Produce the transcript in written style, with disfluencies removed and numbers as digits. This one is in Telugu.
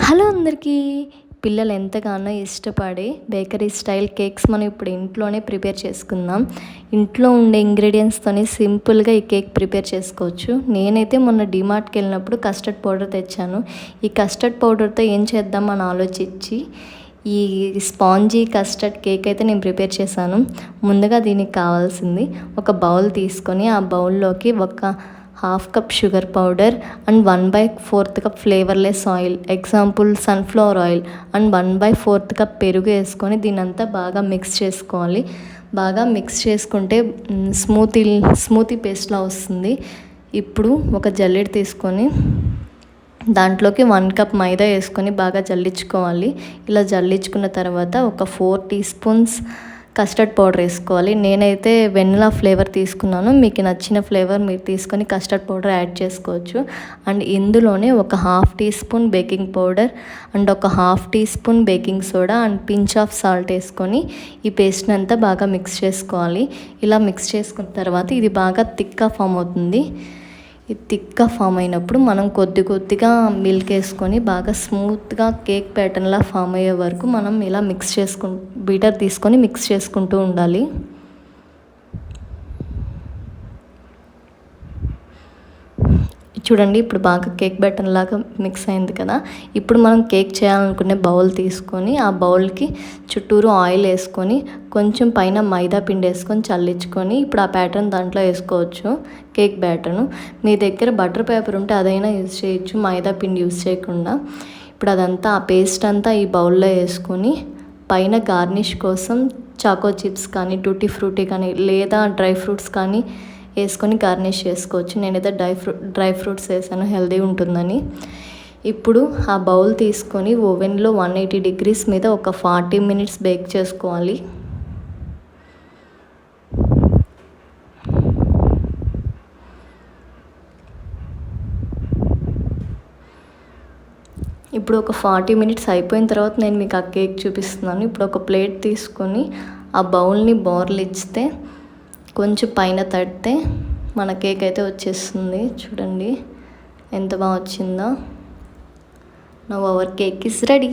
హలో అందరికీ. పిల్లలు ఎంతగానో ఇష్టపడే బేకరీ స్టైల్ కేక్స్ మనం ఇప్పుడు ఇంట్లోనే ప్రిపేర్ చేసుకుందాం. ఇంట్లో ఉండే ఇంగ్రీడియంట్స్తోనే సింపుల్గా ఈ కేక్ ప్రిపేర్ చేసుకోవచ్చు. నేనైతే మొన్న డిమార్ట్కి వెళ్ళినప్పుడు కస్టర్డ్ పౌడర్ తెచ్చాను. ఈ కస్టర్డ్ పౌడర్తో ఏం చేద్దాం అని ఆలోచించి ఈ స్పాంజీ కస్టర్డ్ కేక్ అయితే నేను ప్రిపేర్ చేశాను. ముందుగా దీనికి కావాల్సింది ఒక బౌల్ తీసుకొని ఆ బౌల్లోకి ఒక half cup sugar powder and 1/4 cup flavourless oil, example sunflower oil, and 1/4 cup పెరుగు వేసుకొని దీనంతా బాగా మిక్స్ చేసుకోవాలి. బాగా మిక్స్ చేసుకుంటే స్మూతీ పేస్ట్లా వస్తుంది. ఇప్పుడు ఒక జల్లెడ తీసుకొని దాంట్లోకి 1 కప్ మైదా వేసుకొని బాగా జల్లించుకోవాలి. ఇలా జల్లించుకున్న తర్వాత ఒక 4 టీ స్పూన్స్ కస్టర్డ్ పౌడర్ వేసుకోవాలి. నేనైతే వెనిలా ఫ్లేవర్ తీసుకున్నాను. మీకు నచ్చిన ఫ్లేవర్ మీరు తీసుకొని కస్టర్డ్ పౌడర్ యాడ్ చేసుకోవచ్చు. అండ్ ఇందులోనే ఒక half teaspoon baking powder and ఒక half teaspoon baking soda and pinch of salt వేసుకొని ఈ పేస్ట్ని అంతా బాగా మిక్స్ చేసుకోవాలి. ఇలా మిక్స్ చేసుకున్న తర్వాత ఇది బాగా థిక్గా ఫామ్ అవుతుంది. ఇది థిక్గా ఫామ్ అయినప్పుడు మనం కొద్దిగా మిల్క్ వేసుకొని బాగా స్మూత్గా కేక్ ప్యాటర్న్లా ఫామ్ అయ్యే వరకు మనం ఇలా బీటర్ తీసుకొని మిక్స్ చేసుకుంటూ ఉండాలి. చూడండి, ఇప్పుడు బాగా కేక్ బ్యాటర్ లాగా మిక్స్ అయింది కదా. ఇప్పుడు మనం కేక్ చేయాలనుకునే బౌల్ తీసుకొని ఆ బౌల్కి చుట్టూరు ఆయిల్ వేసుకొని కొంచెం పైన మైదా పిండి వేసుకొని చల్లించుకొని ఇప్పుడు ఆ ప్యాటర్న్ దాంట్లో వేసుకోవచ్చు. కేక్ బ్యాటర్ను మీ దగ్గర బటర్ పేపర్ ఉంటే అదైనా యూజ్ చేయొచ్చు, మైదా పిండి యూజ్ చేయకుండా. ఇప్పుడు అదంతా ఆ పేస్ట్ అంతా ఈ బౌల్లో వేసుకొని పైన గార్నిష్ కోసం చాకో చిప్స్ కానీ, టూటీ ఫ్రూటీ కానీ, లేదా డ్రై ఫ్రూట్స్ కానీ వేసుకొని గార్నిష్ చేసుకోవచ్చు. నేనైతే డ్రై ఫ్రూట్స్ వేసాను, హెల్దీ ఉంటుందని. ఇప్పుడు ఆ బౌల్ తీసుకొని ఓవెన్లో 180 డిగ్రీస్ మీద ఒక 40 మినిట్స్ బేక్ చేసుకోవాలి. ఇప్పుడు ఒక 40 మినిట్స్ అయిపోయిన తర్వాత నేను మీకు ఆ కేక్ చూపిస్తున్నాను. ఇప్పుడు ఒక ప్లేట్ తీసుకొని ఆ బౌల్ని బోర్లిచ్చితే కొంచెం పైన తడితే మన కేక్ అయితే వచ్చేస్తుంది. చూడండి ఎంత బాగా వచ్చిందో. Now our cake is ready.